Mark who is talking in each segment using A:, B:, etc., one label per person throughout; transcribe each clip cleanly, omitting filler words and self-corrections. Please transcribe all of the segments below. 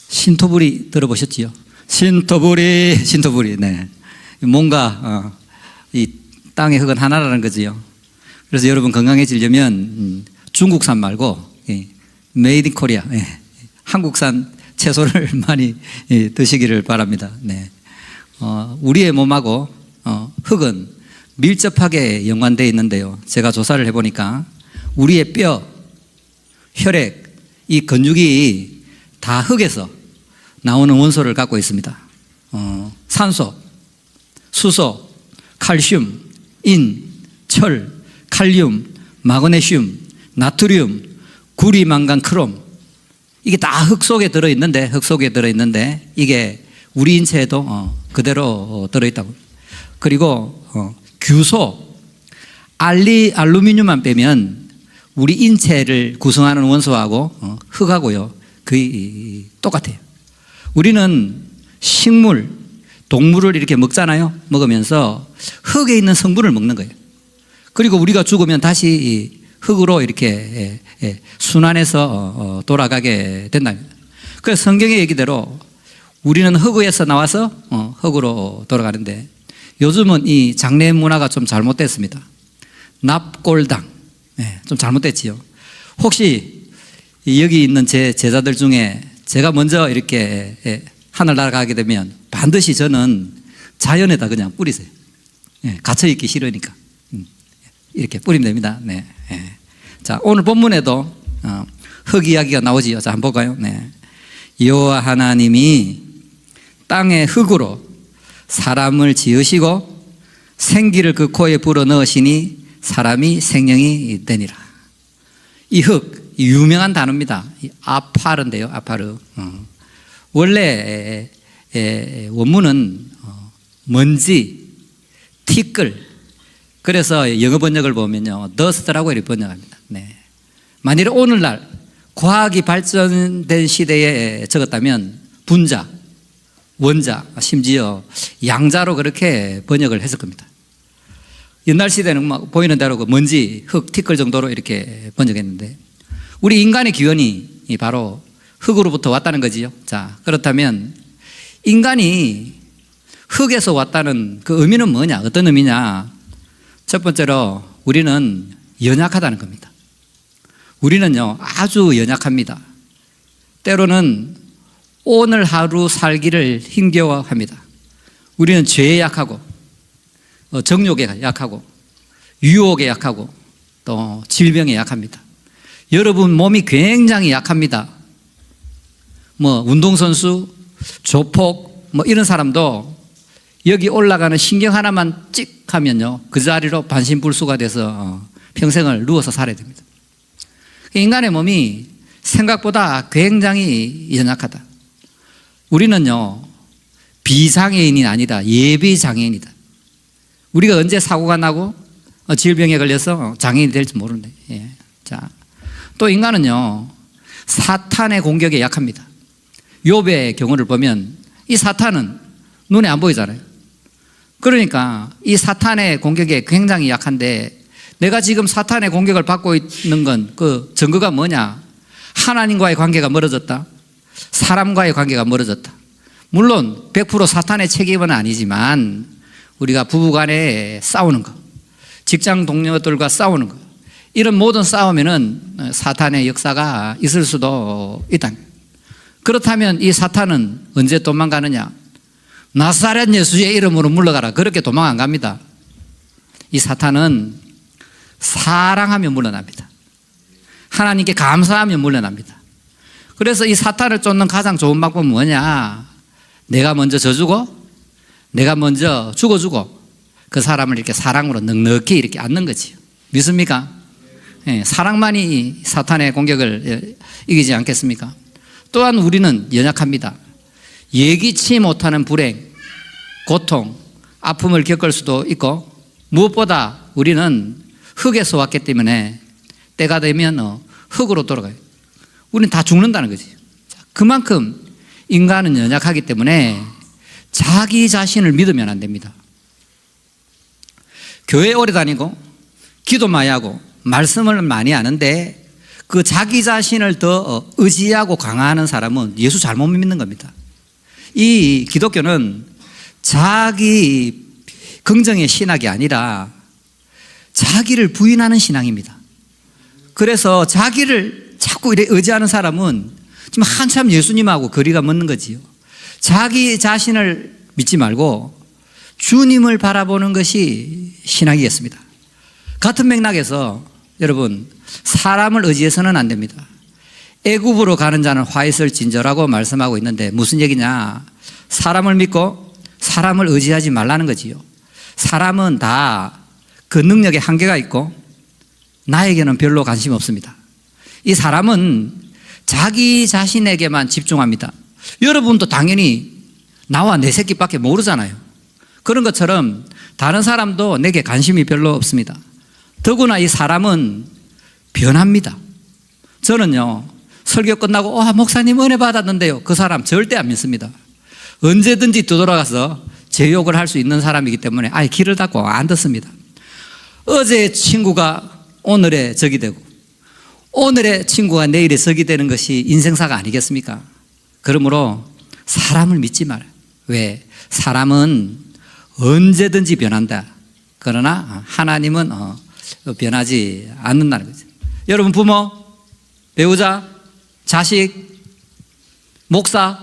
A: 신토부리 들어보셨지요? 신토부리. 네. 뭔가 이 땅의 흙은 하나라는 거지요. 그래서 여러분 건강해지려면 중국산 말고 메이드 인 코리아, 한국산 채소를 많이 드시기를 바랍니다. 네. 우리의 몸하고 흙은 밀접하게 연관되어 있는데요. 제가 조사를 해보니까 우리의 뼈, 혈액, 이 근육이 다 흙에서 나오는 원소를 갖고 있습니다. 산소, 수소, 칼슘, 인, 철, 칼륨, 마그네슘, 나트륨, 구리, 망간, 크롬, 이게 다 흙 속에 들어있는데 이게 우리 인체에도 그대로 들어있다고. 그리고 규소, 알루미늄만 빼면 우리 인체를 구성하는 원소하고 흙하고요 거의 똑같아요. 우리는 식물, 동물을 이렇게 먹잖아요. 먹으면서 흙에 있는 성분을 먹는 거예요. 그리고 우리가 죽으면 다시 흙으로 이렇게 순환해서 돌아가게 된답니다. 그래서 성경의 얘기대로 우리는 흙에서 나와서 흙으로 돌아가는데, 요즘은 이 장례 문화가 좀 잘못됐습니다. 납골당, 좀 잘못됐지요. 혹시 여기 있는 제 제자들 중에 제가 먼저 이렇게 하늘 날아가게 되면 반드시 저는 자연에다 그냥 뿌리세요. 갇혀있기 싫으니까 이렇게 뿌리면 됩니다. 네. 자, 오늘 본문에도 흙 이야기가 나오지요. 자, 한번 볼까요? 네. 여호와 하나님이 땅의 흙으로 사람을 지으시고 생기를 그 코에 불어넣으시니 사람이 생명이 되니라. 이 흙, 유명한 단어입니다. 아파르인데요. 아파르. 원래 원문은 먼지, 티끌. 그래서 영어 번역을 보면요, dust라고 이렇게 번역합니다. 네. 만일 오늘날 과학이 발전된 시대에 적었다면 분자, 원자, 심지어 양자로 그렇게 번역을 했을 겁니다. 옛날 시대는 막 보이는 대로 그 먼지, 흙, 티끌 정도로 이렇게 번역했는데, 우리 인간의 기원이 바로 흙으로부터 왔다는 거지요. 자, 그렇다면 인간이 흙에서 왔다는 그 의미는 뭐냐? 어떤 의미냐? 첫 번째로 우리는 연약하다는 겁니다. 우리는요, 아주 연약합니다. 때로는 오늘 하루 살기를 힘겨워합니다. 우리는 죄에 약하고, 정욕에 약하고, 유혹에 약하고, 또 질병에 약합니다. 여러분 몸이 굉장히 약합니다. 운동선수, 조폭, 이런 사람도 여기 올라가는 신경 하나만 찍 하면요, 그 자리로 반신불수가 돼서 평생을 누워서 살아야 됩니다. 인간의 몸이 생각보다 굉장히 연약하다. 우리는요, 비장애인이 아니다. 예비장애인이다. 우리가 언제 사고가 나고 질병에 걸려서 장애인이 될지 모르는데. 자, 또 인간은요, 사탄의 공격에 약합니다. 욥의 경우를 보면 이 사탄은 눈에 안 보이잖아요. 그러니까 이 사탄의 공격에 굉장히 약한데, 내가 지금 사탄의 공격을 받고 있는 건 그 증거가 뭐냐? 하나님과의 관계가 멀어졌다. 사람과의 관계가 멀어졌다. 물론 100% 사탄의 책임은 아니지만 우리가 부부간에 싸우는 거, 직장 동료들과 싸우는 거, 이런 모든 싸움에는 사탄의 역사가 있을 수도 있다. 그렇다면 이 사탄은 언제 도망가느냐? 나사렛 예수의 이름으로 물러가라. 그렇게 도망 안 갑니다. 이 사탄은 사랑하면 물러납니다. 하나님께 감사하면 물러납니다. 그래서 이 사탄을 쫓는 가장 좋은 방법은 뭐냐? 내가 먼저 져주고, 내가 먼저 죽어주고, 그 사람을 이렇게 사랑으로 넉넉히 이렇게 안는 거지요. 믿습니까? 사랑만이 사탄의 공격을 이기지 않겠습니까? 또한 우리는 연약합니다. 예기치 못하는 불행, 고통, 아픔을 겪을 수도 있고, 무엇보다 우리는 흙에서 왔기 때문에 때가 되면 흙으로 돌아가요. 우리는 다 죽는다는 거지. 그만큼 인간은 연약하기 때문에 자기 자신을 믿으면 안 됩니다. 교회 오래 다니고 기도 많이 하고 말씀을 많이 하는데 그 자기 자신을 더 의지하고 강화하는 사람은 예수 잘못 믿는 겁니다. 이 기독교는 자기 긍정의 신학이 아니라 자기를 부인하는 신앙입니다. 그래서 자기를 자꾸 이렇게 의지하는 사람은 지금 한참 예수님하고 거리가 먼 거지요. 자기 자신을 믿지 말고 주님을 바라보는 것이 신학이겠습니다. 같은 맥락에서 여러분, 사람을 의지해서는 안 됩니다. 애굽으로 가는 자는 화 있을진저라고 말씀하고 있는데 무슨 얘기냐? 사람을 믿고 사람을 의지하지 말라는 거지요. 사람은 다 그 능력에 한계가 있고 나에게는 별로 관심 없습니다. 이 사람은 자기 자신에게만 집중합니다. 여러분도 당연히 나와 내 새끼밖에 모르잖아요. 그런 것처럼 다른 사람도 내게 관심이 별로 없습니다. 더구나 이 사람은 변합니다. 저는요, 설교 끝나고 목사님 은혜 받았는데요, 그 사람 절대 안 믿습니다. 언제든지 되돌아가서 제 욕을 할 수 있는 사람이기 때문에 아예 귀를 닫고 안 듣습니다. 어제의 친구가 오늘의 적이 되고 오늘의 친구가 내일의 적이 되는 것이 인생사가 아니겠습니까? 그러므로 사람을 믿지 마라. 왜? 사람은 언제든지 변한다. 그러나 하나님은 변하지 않는다는 거죠. 여러분, 부모, 배우자, 자식, 목사,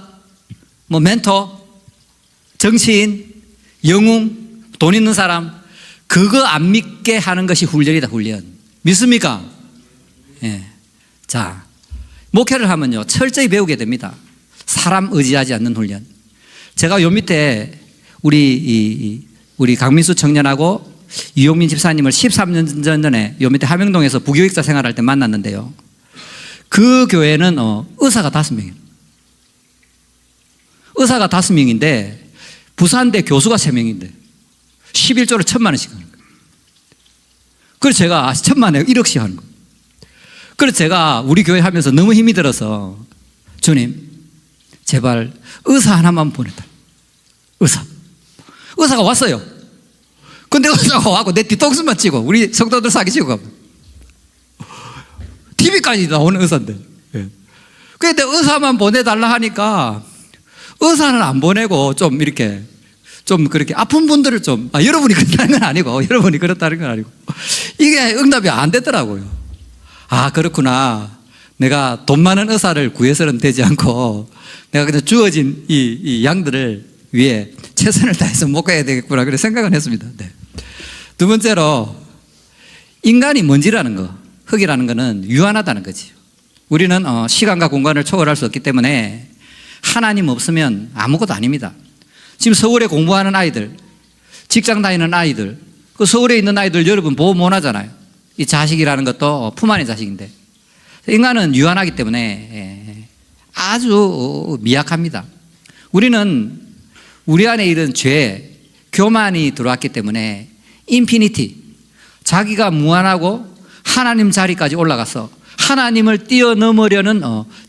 A: 멘토, 정치인, 영웅, 돈 있는 사람, 그거 안 믿게 하는 것이 훈련이다, 훈련. 믿습니까? 예. 자, 목회를 하면요, 철저히 배우게 됩니다. 사람 의지하지 않는 훈련. 제가 요 밑에 우리 강민수 청년하고 이용민 집사님을 13년 전에 요 밑에 함영동에서 부교육자 생활할 때 만났는데요. 그 교회는 의사가 5명이에요. 의사가 5명인데 부산대 교수가 3명인데 11조를 1,000만 원씩 하는 거예요. 그래서 제가 1,000만 원에 1억씩 하는 거예요. 그래서 제가 우리 교회 하면서 너무 힘이 들어서 주님, 제발 의사 하나만 보내달라. 의사가 왔어요. 근데 의사가 와고 내 뒤통수만 치고 우리 성도들 사기치고 가고 TV까지 나오는 의사인데. 그런데 의사만 보내달라 하니까 의사는 안 보내고 좀 이렇게 좀 그렇게 아픈 분들을 좀, 여러분이 그렇다는 건 아니고, 이게 응답이 안 되더라고요. 그렇구나. 내가 돈 많은 의사를 구해서는 되지 않고 내가 그냥 주어진 이 양들을 위해 최선을 다해서 목회해야 되겠구나. 그런 생각은 했습니다. 네. 두 번째로, 인간이 먼지라는 거, 흙이라는 거는 유한하다는 거지. 우리는 시간과 공간을 초월할 수 없기 때문에 하나님 없으면 아무것도 아닙니다. 지금 서울에 공부하는 아이들, 직장 다니는 아이들, 그 서울에 있는 아이들 여러분 보호 못 하잖아요. 이 자식이라는 것도 품 안의 자식인데. 인간은 유한하기 때문에 아주 미약합니다. 우리는 우리 안에 이런 죄, 교만이 들어왔기 때문에 인피니티, 자기가 무한하고 하나님 자리까지 올라가서 하나님을 뛰어넘으려는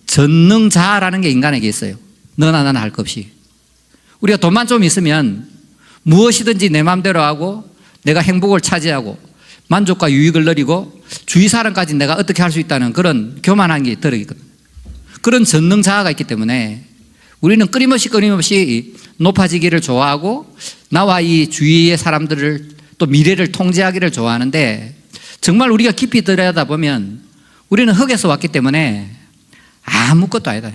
A: 전능자라는 게 인간에게 있어요. 너나 나나 할 것 없이. 우리가 돈만 좀 있으면 무엇이든지 내 마음대로 하고 내가 행복을 차지하고 만족과 유익을 누리고 주위 사람까지 내가 어떻게 할 수 있다는 그런 교만한 게 들어있거든요. 그런 전능자아가 있기 때문에 우리는 끊임없이 높아지기를 좋아하고 나와 이 주위의 사람들을 또 미래를 통제하기를 좋아하는데, 정말 우리가 깊이 들여다보면 우리는 흙에서 왔기 때문에 아무것도 아니다.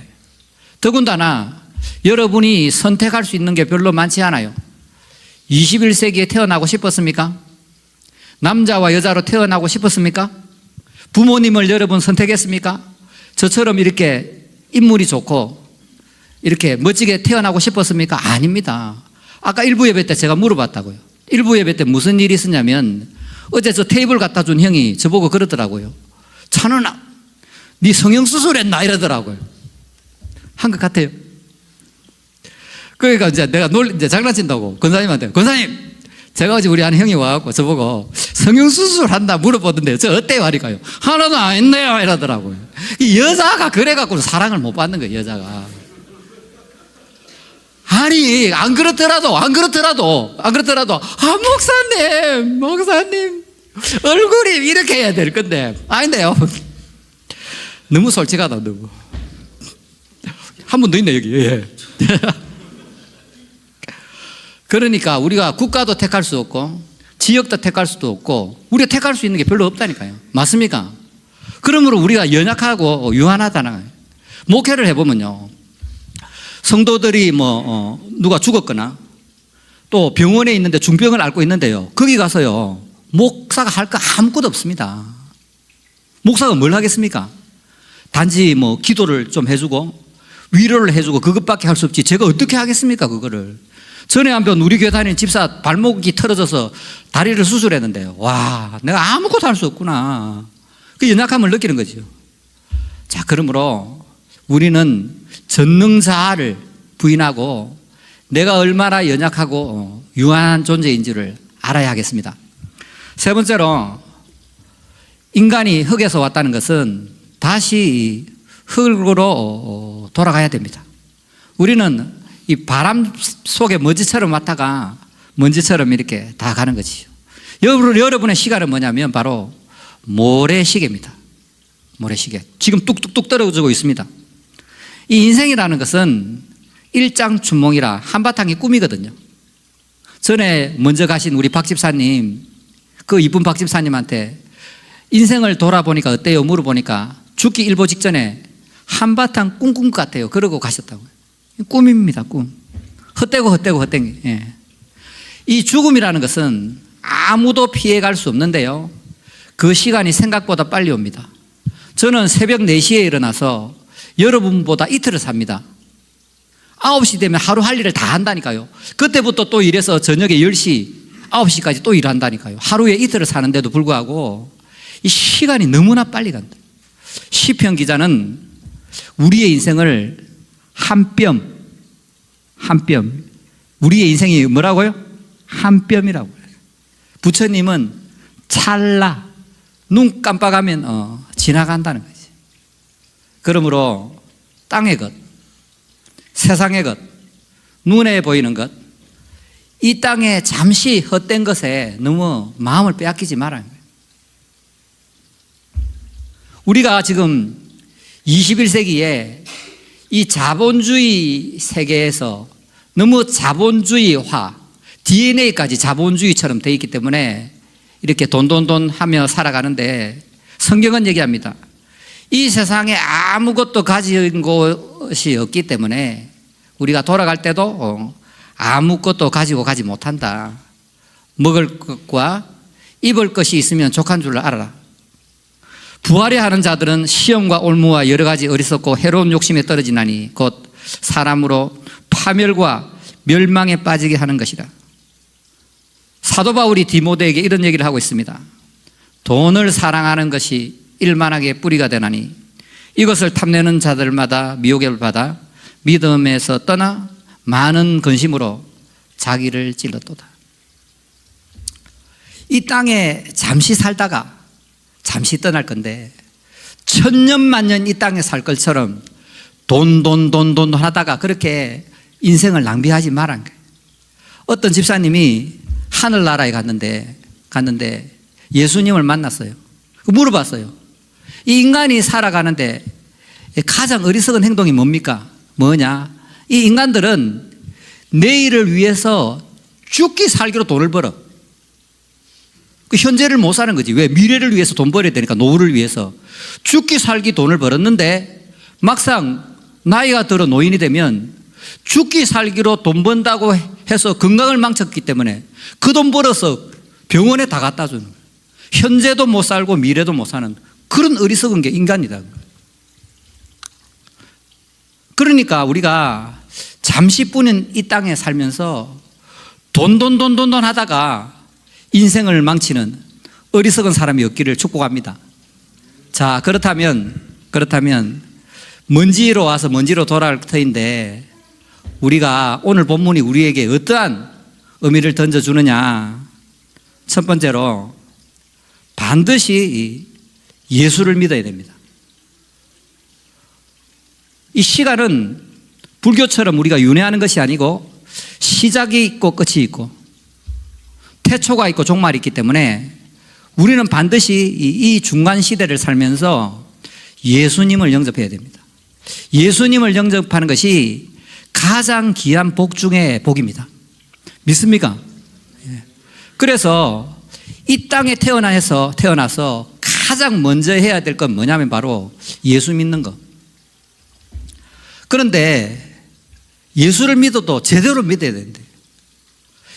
A: 더군다나 여러분이 선택할 수 있는 게 별로 많지 않아요. 21세기에 태어나고 싶었습니까? 남자와 여자로 태어나고 싶었습니까? 부모님을 여러분 선택했습니까? 저처럼 이렇게 인물이 좋고 이렇게 멋지게 태어나고 싶었습니까? 아닙니다. 아까 일부 예배 때 제가 물어봤다고요. 일부 예배 때 무슨 일이 있었냐면 어제 저 테이블 갖다 준 형이 저보고 그러더라고요. 찬원아, 네 성형수술 했나? 이러더라고요. 한 것 같아요. 그러니까 이제 내가 이제 장난친다고 권사님한테, 권사님, 제가 어제 우리 아는 형이 와갖고 저보고 성형수술 한다 물어보던데 저 어때요? 하니까요, 하나도 안 했네요. 이러더라고요. 이 여자가 그래갖고 사랑을 못 받는 거예요, 여자가. 아니, 안 그렇더라도, 목사님, 얼굴이 이렇게 해야 될 건데, 아닌데요. 너무 솔직하다, 너무. 한 분 더 있네, 여기. 예. 그러니까 우리가 국가도 택할 수 없고, 지역도 택할 수도 없고, 우리가 택할 수 있는 게 별로 없다니까요. 맞습니까? 그러므로 우리가 연약하고 유한하다는 거예요. 목회를 해보면요. 성도들이 누가 죽었거나, 또 병원에 있는데 중병을 앓고 있는데요. 거기 가서요. 목사가 할 거 아무것도 없습니다. 목사가 뭘 하겠습니까? 단지 기도를 좀 해주고 위로를 해주고 그것밖에 할 수 없지. 제가 어떻게 하겠습니까, 그거를. 전에 한번 우리 교회 다니는 집사 발목이 틀어져서 다리를 수술했는데요. 와, 내가 아무것도 할 수 없구나. 그 연약함을 느끼는 거죠. 자, 그러므로 우리는 전능자를 부인하고 내가 얼마나 연약하고 유한한 존재인지를 알아야 하겠습니다. 세 번째로, 인간이 흙에서 왔다는 것은 다시 흙으로 돌아가야 됩니다. 우리는 이 바람 속에 먼지처럼 왔다가 먼지처럼 이렇게 다 가는 거지요. 여러분의 시간은 뭐냐면 바로 모래시계입니다. 모래시계. 지금 뚝뚝뚝 떨어지고 있습니다. 이 인생이라는 것은 일장춘몽이라 한바탕이 꿈이거든요. 전에 먼저 가신 우리 박 집사님, 그 이쁜 박 집사님한테 인생을 돌아보니까 어때요? 물어보니까 죽기 일보 직전에 한바탕 꿈꾼 것 같아요. 그러고 가셨다고요. 꿈입니다, 꿈. 헛되고 헛된 게. 예. 이 죽음이라는 것은 아무도 피해갈 수 없는데요. 그 시간이 생각보다 빨리 옵니다. 저는 새벽 4시에 일어나서 여러분보다 이틀을 삽니다. 9시 되면 하루 할 일을 다 한다니까요. 그때부터 또 일해서 저녁에 10시, 9시까지 또 일한다니까요. 하루에 이틀을 사는데도 불구하고 이 시간이 너무나 빨리 간다. 시편 기자는 우리의 인생을 한 뼘, 우리의 인생이 뭐라고요? 한 뼘이라고. 부처님은 찰나, 눈 깜빡하면 지나간다는 거지. 그러므로 땅의 것, 세상의 것, 눈에 보이는 것, 이 땅에 잠시 헛된 것에 너무 마음을 빼앗기지 말아야 해요. 우리가 지금 21세기에 이 자본주의 세계에서 너무 자본주의화, DNA까지 자본주의처럼 되어 있기 때문에 이렇게 돈 하며 살아가는데, 성경은 얘기합니다. 이 세상에 아무것도 가진 것이 없기 때문에 우리가 돌아갈 때도 아무것도 가지고 가지 못한다. 먹을 것과 입을 것이 있으면 족한 줄 알아라. 부활해 하는 자들은 시험과 올무와 여러 가지 어리석고 해로운 욕심에 떨어지나니 곧 사람으로 파멸과 멸망에 빠지게 하는 것이라. 사도 바울이 디모데에게 이런 얘기를 하고 있습니다. 돈을 사랑하는 것이 일만하게 뿌리가 되나니 이것을 탐내는 자들마다 미혹을 받아 믿음에서 떠나 많은 근심으로 자기를 찔렀도다. 이 땅에 잠시 살다가 잠시 떠날 건데, 천년만년 이 땅에 살 것처럼 돈 하다가 그렇게 인생을 낭비하지 말란 거예요. 어떤 집사님이 하늘나라에 갔는데 예수님을 만났어요. 물어봤어요. 이 인간이 살아가는데 가장 어리석은 행동이 뭡니까? 뭐냐? 이 인간들은 내일을 위해서 죽기 살기로 돈을 벌어. 그 현재를 못 사는 거지. 왜? 미래를 위해서 돈 벌어야 되니까. 노후를 위해서 죽기 살기 돈을 벌었는데 막상 나이가 들어 노인이 되면 죽기 살기로 돈 번다고 해서 건강을 망쳤기 때문에 그 돈 벌어서 병원에 다 갖다 주는 거예요. 현재도 못 살고 미래도 못 사는 그런 어리석은 게 인간이다. 그러니까 우리가 잠시뿐인 이 땅에 살면서 돈 하다가 인생을 망치는 어리석은 사람이 없기를 축복합니다. 자, 그렇다면 먼지로 와서 먼지로 돌아갈 터인데, 우리가 오늘 본문이 우리에게 어떠한 의미를 던져주느냐. 첫 번째로 반드시 예수를 믿어야 됩니다. 이 시간은 불교처럼 우리가 윤회하는 것이 아니고 시작이 있고 끝이 있고 태초가 있고 종말이 있기 때문에 우리는 반드시 이 중간 시대를 살면서 예수님을 영접해야 됩니다. 예수님을 영접하는 것이 가장 귀한 복 중의 복입니다. 믿습니까? 그래서 이 땅에 태어나서 가장 먼저 해야 될 건 뭐냐면 바로 예수 믿는 것. 그런데 예수를 믿어도 제대로 믿어야 되는데,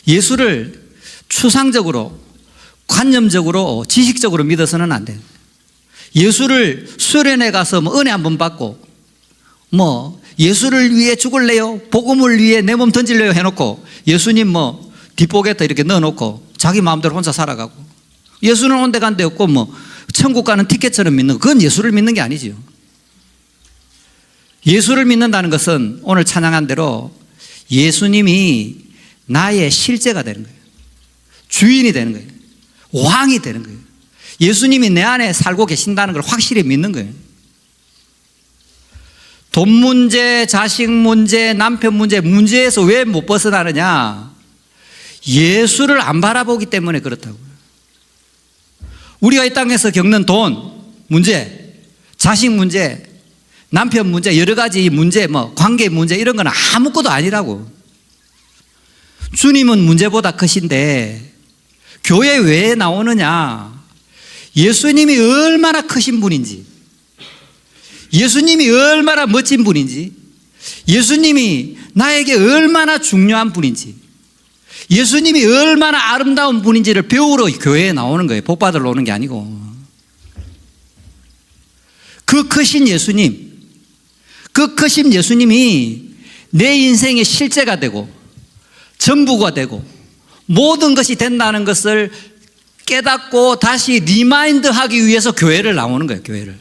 A: 예수를 추상적으로, 관념적으로, 지식적으로 믿어서는 안 돼요. 예수를 수련회 가서 은혜 한번 받고, 예수를 위해 죽을래요? 복음을 위해 내 몸 던질래요? 해놓고, 예수님 뒷복에다 이렇게 넣어놓고, 자기 마음대로 혼자 살아가고, 예수는 온데 간데 없고, 천국 가는 티켓처럼 믿는 거, 그건 예수를 믿는 게 아니죠. 예수를 믿는다는 것은 오늘 찬양한 대로 예수님이 나의 실제가 되는 거예요. 주인이 되는 거예요. 왕이 되는 거예요. 예수님이 내 안에 살고 계신다는 걸 확실히 믿는 거예요. 돈 문제, 자식 문제, 남편 문제에서 왜 못 벗어나느냐? 예수를 안 바라보기 때문에 그렇다고요. 우리가 이 땅에서 겪는 돈 문제, 자식 문제, 남편 문제, 여러 가지 문제, 관계 문제, 이런 건 아무것도 아니라고. 주님은 문제보다 크신데 교회 왜 나오느냐? 예수님이 얼마나 크신 분인지, 예수님이 얼마나 멋진 분인지, 예수님이 나에게 얼마나 중요한 분인지, 예수님이 얼마나 아름다운 분인지를 배우러 교회에 나오는 거예요. 복 받으러 오는 게 아니고. 그 크신 예수님, 그 크신 예수님이 내 인생의 실제가 되고 전부가 되고 모든 것이 된다는 것을 깨닫고 다시 리마인드 하기 위해서 교회를 나오는 거예요. 교회를.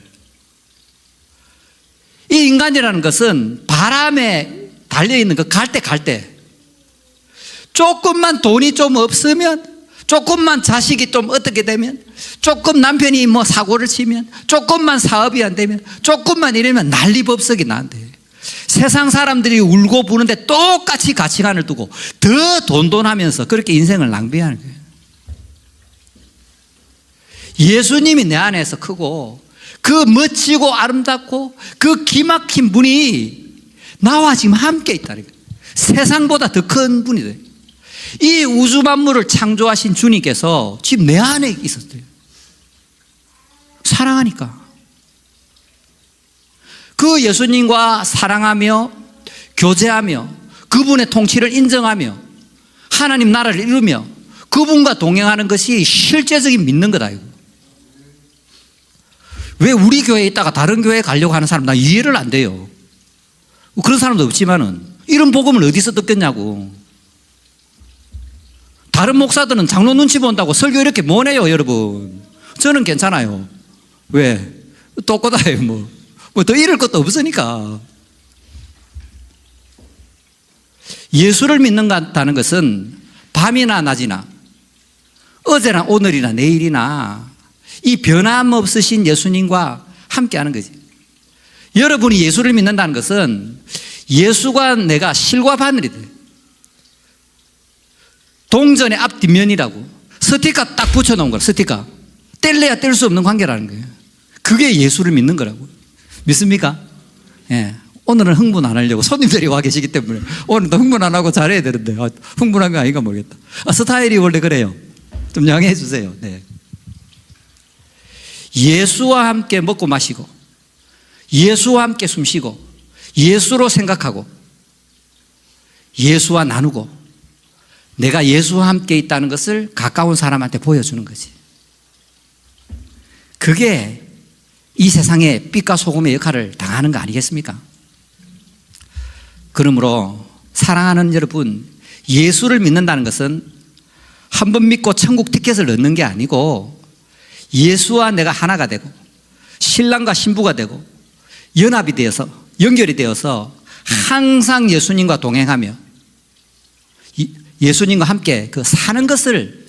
A: 이 인간이라는 것은 바람에 달려있는 거, 갈 때 조금만 돈이 좀 없으면, 조금만 자식이 좀 어떻게 되면, 조금 남편이 사고를 치면, 조금만 사업이 안 되면, 조금만 이러면 난리법석이 나는데, 세상 사람들이 울고 부는데 똑같이 가치관을 두고 더 돈돈하면서 그렇게 인생을 낭비하는 거예요. 예수님이 내 안에서 크고 그 멋지고 아름답고 그 기막힌 분이 나와 지금 함께 있다는 거예요. 세상보다 더 큰 분이 돼요. 이 우주 만물을 창조하신 주님께서 지금 내 안에 있었어요. 사랑하니까. 그 예수님과 사랑하며 교제하며 그분의 통치를 인정하며 하나님 나라를 이루며 그분과 동행하는 것이 실제적인 믿는 거다. 이거. 왜 우리 교회에 있다가 다른 교회에 가려고 하는 사람 나 이해를 안 돼요. 그런 사람도 없지만은 이런 복음을 어디서 듣겠냐고. 다른 목사들은 장로 눈치 본다고 설교 이렇게 못해요, 여러분. 저는 괜찮아요. 왜? 똑같아요, 뭐 더 잃을 것도 없으니까. 예수를 믿는다는 것은 밤이나 낮이나 어제나 오늘이나 내일이나 이 변함없으신 예수님과 함께하는 거지. 여러분이 예수를 믿는다는 것은 예수가 내가 실과 바늘이 돼. 동전의 앞 뒷면이라고. 스티커 딱 붙여놓은 거야. 스티커 뗄래야 뗄 수 없는 관계라는 거예요. 그게 예수를 믿는 거라고. 믿습니까? 예. 오늘은 흥분 안 하려고 손님들이 와 계시기 때문에 오늘도 흥분 안 하고 잘해야 되는데 흥분한 거 아닌가 모르겠다. 스타일이 원래 그래요. 좀 양해해 주세요. 네. 예수와 함께 먹고 마시고 예수와 함께 숨쉬고 예수로 생각하고 예수와 나누고 내가 예수와 함께 있다는 것을 가까운 사람한테 보여주는 거지. 그게 이 세상에 빛과 소금의 역할을 당하는 거 아니겠습니까? 그러므로 사랑하는 여러분, 예수를 믿는다는 것은 한 번 믿고 천국 티켓을 얻는 게 아니고 예수와 내가 하나가 되고 신랑과 신부가 되고 연합이 되어서 연결이 되어서 항상 예수님과 동행하며 예수님과 함께 그 사는 것을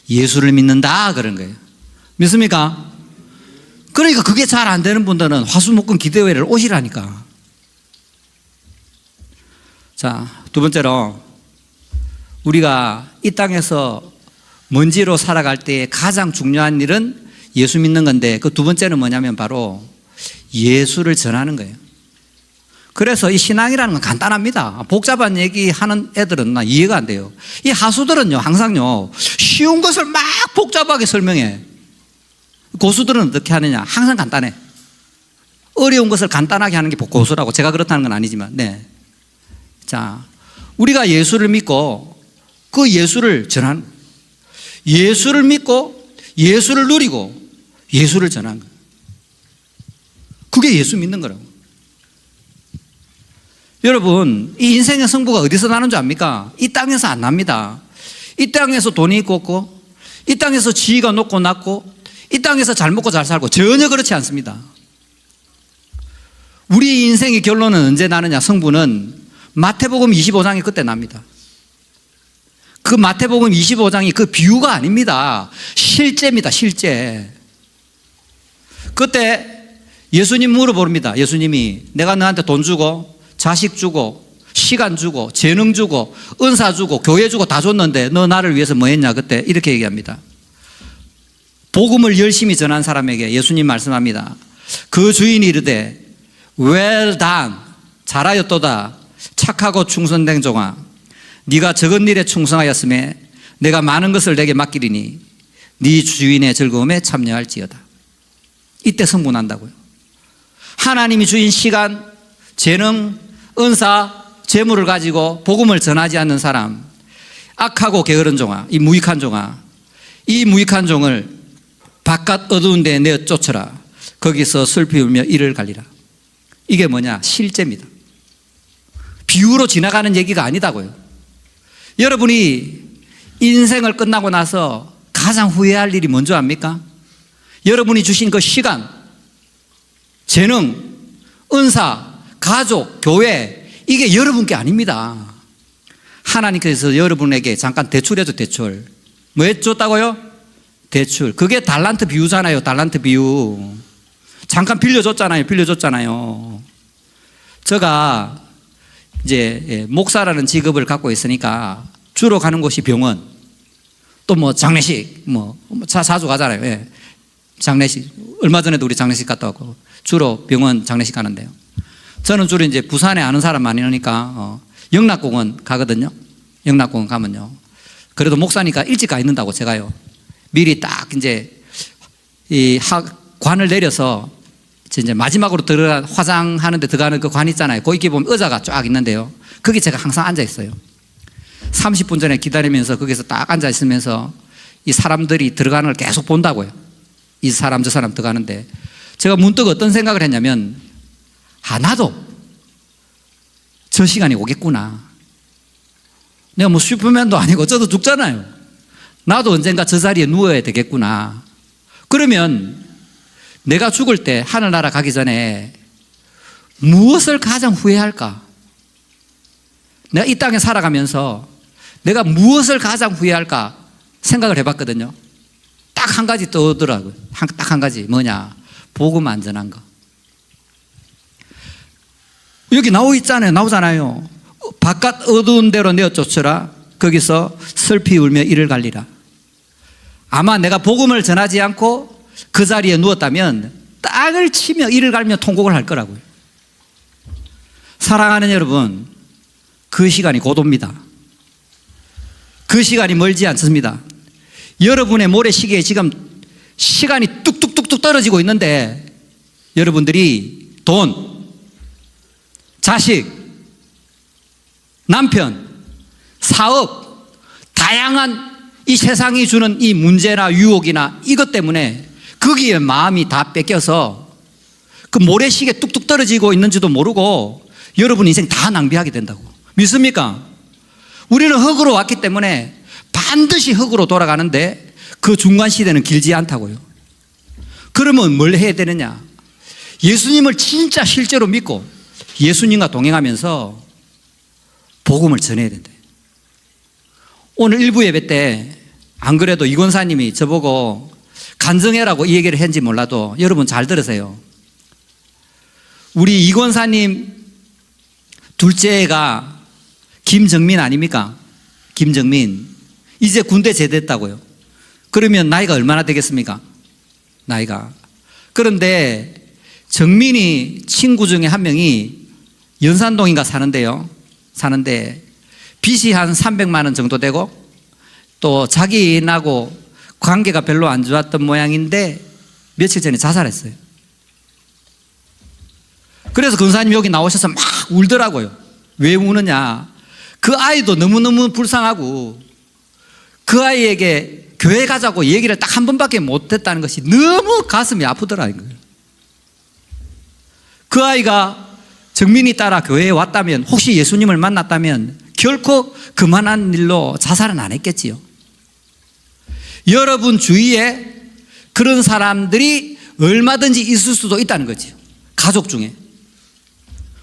A: 예수를 믿는다 그런 거예요. 믿습니까? 그러니까 그게 잘 안 되는 분들은 화수목금 기도회를 오시라니까. 자, 두 번째로 우리가 이 땅에서 먼지로 살아갈 때 가장 중요한 일은 예수 믿는 건데 그 두 번째는 뭐냐면 바로 예수를 전하는 거예요. 그래서 이 신앙이라는 건 간단합니다. 복잡한 얘기 하는 애들은 나 이해가 안 돼요. 이 하수들은요, 항상요, 쉬운 것을 막 복잡하게 설명해. 고수들은 어떻게 하느냐? 항상 간단해. 어려운 것을 간단하게 하는 게 고수라고. 제가 그렇다는 건 아니지만, 네. 자, 우리가 예수를 믿고 그 예수를 전하는 거예요. 예수를 믿고 예수를 누리고 예수를 전하는 거예요. 그게 예수 믿는 거라고. 여러분, 이 인생의 승부가 어디서 나는 줄 압니까? 이 땅에서 안 납니다. 이 땅에서 돈이 있고 없고, 이 땅에서 지위가 높고 낮고, 이 땅에서 잘 먹고 잘 살고, 전혀 그렇지 않습니다. 우리 인생의 결론은 언제 나느냐? 승부는 마태복음 25장이 그때 납니다. 그 마태복음 25장이 그 비유가 아닙니다. 실제입니다. 실제. 그때 예수님 물어봅니다. 예수님이 내가 너한테 돈 주고 자식 주고 시간 주고 재능 주고 은사 주고 교회 주고 다 줬는데 너 나를 위해서 뭐 했냐? 그때 이렇게 얘기합니다. 복음을 열심히 전한 사람에게 예수님 말씀합니다. 그 주인이 이르되 well done, 잘하였도다, 착하고 충성된 종아, 네가 적은 일에 충성하였음에 내가 많은 것을 내게 맡기리니 네 주인의 즐거움에 참여할지어다. 이때 승분한다고요. 하나님이 주인 시간, 재능, 은사, 재물을 가지고 복음을 전하지 않는 사람, 악하고 게으른 종아, 이 무익한 종아, 이 무익한 종을 바깥 어두운 데에 내어 쫓으라. 거기서 슬피 울며 이를 갈리라. 이게 뭐냐? 실제입니다. 비유로 지나가는 얘기가 아니다고요. 여러분이 인생을 끝나고 나서 가장 후회할 일이 뭔지 압니까? 여러분이 주신 그 시간, 재능, 은사, 가족, 교회, 이게 여러분께 아닙니다. 하나님께서 여러분에게 잠깐 대출해줘, 대출. 뭐 해줬다고요? 대출. 그게 달란트 비유잖아요. 달란트 비유. 잠깐 빌려줬잖아요. 빌려줬잖아요. 제가 이제 목사라는 직업을 갖고 있으니까 주로 가는 곳이 병원, 또 뭐 장례식, 뭐 자주 가잖아요. 예. 장례식. 얼마 전에도 우리 장례식 갔다 왔고, 주로 병원 장례식 가는데요. 저는 주로 이제 부산에 아는 사람 많이 오니까 영락공원 가거든요. 영락공원 가면요. 그래도 목사니까 일찍 가 있는다고 제가요. 미리 딱 이제 이 관을 내려서 이제 마지막으로 들어가 화장하는데 들어가는 그 관 있잖아요. 거기 보면 의자가 쫙 있는데요. 거기 제가 항상 앉아 있어요. 30분 전에 기다리면서 거기서 딱 앉아 있으면서 이 사람들이 들어가는 걸 계속 본다고요. 이 사람 저 사람 들어가는데 제가 문득 어떤 생각을 했냐면, 나도 저 시간이 오겠구나. 내가 뭐 슈퍼맨도 아니고 저도 죽잖아요. 나도 언젠가 저 자리에 누워야 되겠구나. 그러면 내가 죽을 때 하늘나라 가기 전에 무엇을 가장 후회할까? 내가 이 땅에 살아가면서 내가 무엇을 가장 후회할까 생각을 해봤거든요. 딱 한 가지 떠오르더라고요. 딱 한 가지. 뭐냐? 복음 안 전한 거. 여기 나오잖아요. 바깥 어두운 데로 내어 쫓으라. 거기서 슬피 울며 이를 갈리라. 아마 내가 복음을 전하지 않고 그 자리에 누웠다면 땅을 치며 이를 갈며 통곡을 할 거라고요. 사랑하는 여러분, 그 시간이 곧 옵니다. 그 시간이 멀지 않습니다. 여러분의 모래시계에 지금 시간이 뚝뚝뚝뚝 떨어지고 있는데, 여러분들이 돈, 자식, 남편, 사업, 다양한 이 세상이 주는 이 문제나 유혹이나 이것 때문에 거기에 마음이 다 뺏겨서 그 모래시계 뚝뚝 떨어지고 있는지도 모르고 여러분 인생 다 낭비하게 된다고. 믿습니까? 우리는 흙으로 왔기 때문에 반드시 흙으로 돌아가는데 그 중간 시대는 길지 않다고요. 그러면 뭘 해야 되느냐? 예수님을 진짜 실제로 믿고 예수님과 동행하면서 복음을 전해야 된다. 오늘 일부 예배 때 안 그래도 이 권사님이 저보고 간증해라고 이 얘기를 했는지 몰라도 여러분 잘 들으세요. 우리 이 권사님 둘째 애가 김정민 아닙니까? 김정민. 이제 군대 제대했다고요. 그러면 나이가 얼마나 되겠습니까? 나이가. 그런데 정민이 친구 중에 한 명이 연산동인가 사는데 빚이 한 300만 원 정도 되고 또 자기인하고 관계가 별로 안 좋았던 모양인데 며칠 전에 자살했어요. 그래서 권사님 여기 나오셔서 막 울더라고요. 왜 우느냐? 그 아이도 너무너무 불쌍하고 그 아이에게 교회 가자고 얘기를 딱 한 번밖에 못했다는 것이 너무 가슴이 아프더라고요. 그 아이가 정민이 따라 교회에 왔다면, 혹시 예수님을 만났다면 결코 그만한 일로 자살은 안 했겠지요. 여러분 주위에 그런 사람들이 얼마든지 있을 수도 있다는 거죠. 가족 중에,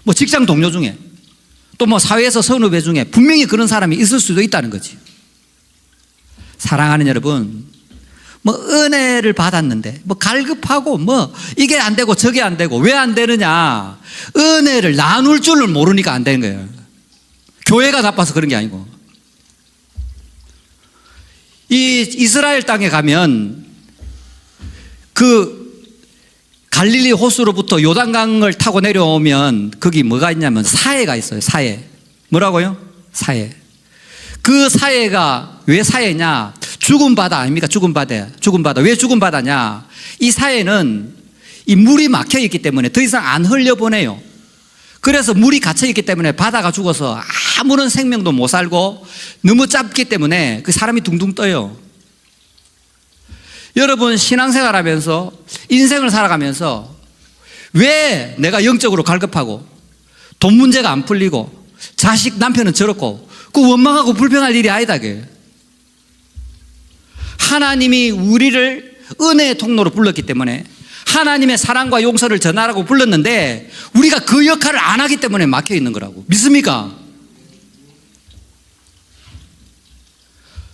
A: 뭐 직장 동료 중에, 또 뭐 사회에서 선후배 중에 분명히 그런 사람이 있을 수도 있다는 거지. 사랑하는 여러분, 뭐 은혜를 받았는데 뭐 갈급하고 뭐 이게 안 되고 저게 안 되고 왜 안 되느냐? 은혜를 나눌 줄을 모르니까 안 되는 거예요. 교회가 나빠서 그런 게 아니고. 이 이스라엘 땅에 가면 그 갈릴리 호수로부터 요단강을 타고 내려오면 거기 뭐가 있냐면 사해가 있어요. 사해. 뭐라고요? 사해. 그 사해가 왜 사해냐? 죽은 바다 아닙니까? 죽은 바다. 죽은 바다. 왜 죽은 바다냐? 이 사해는 이 물이 막혀 있기 때문에 더 이상 안 흘려보내요. 그래서 물이 갇혀 있기 때문에 바다가 죽어서 아무런 생명도 못 살고 너무 짧기 때문에 그 사람이 둥둥 떠요. 여러분 신앙생활 하면서 인생을 살아가면서 왜 내가 영적으로 갈급하고 돈 문제가 안 풀리고 자식 남편은 저렇고 그 원망하고 불평할 일이 아니다. 하나님이 우리를 은혜의 통로로 불렀기 때문에 하나님의 사랑과 용서를 전하라고 불렀는데 우리가 그 역할을 안 하기 때문에 막혀 있는 거라고. 믿습니까?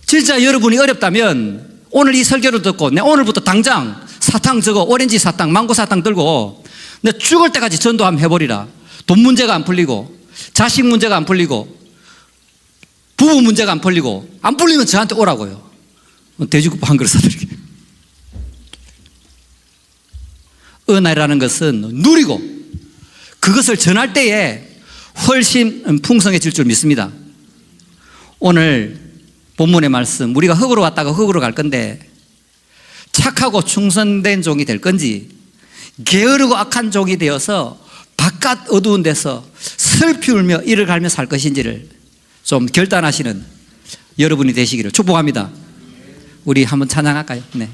A: 진짜 여러분이 어렵다면 오늘 이 설교를 듣고 내 오늘부터 당장 사탕 저거 오렌지 사탕 망고 사탕 들고 내 죽을 때까지 전도 한번 해버리라. 돈 문제가 안 풀리고 자식 문제가 안 풀리고 부부 문제가 안 풀리고 안 풀리면 저한테 오라고요. 돼지국밥 한 그릇 사드릴게요. 은혜라는 것은 누리고 그것을 전할 때에 훨씬 풍성해질 줄 믿습니다. 오늘 본문의 말씀, 우리가 흙으로 왔다가 흙으로 갈 건데 착하고 충성된 종이 될 건지 게으르고 악한 종이 되어서 바깥 어두운 데서 슬피 울며 이를 갈며 살 것인지를 좀 결단하시는 여러분이 되시기를 축복합니다. 우리 한번 찬양할까요? 네.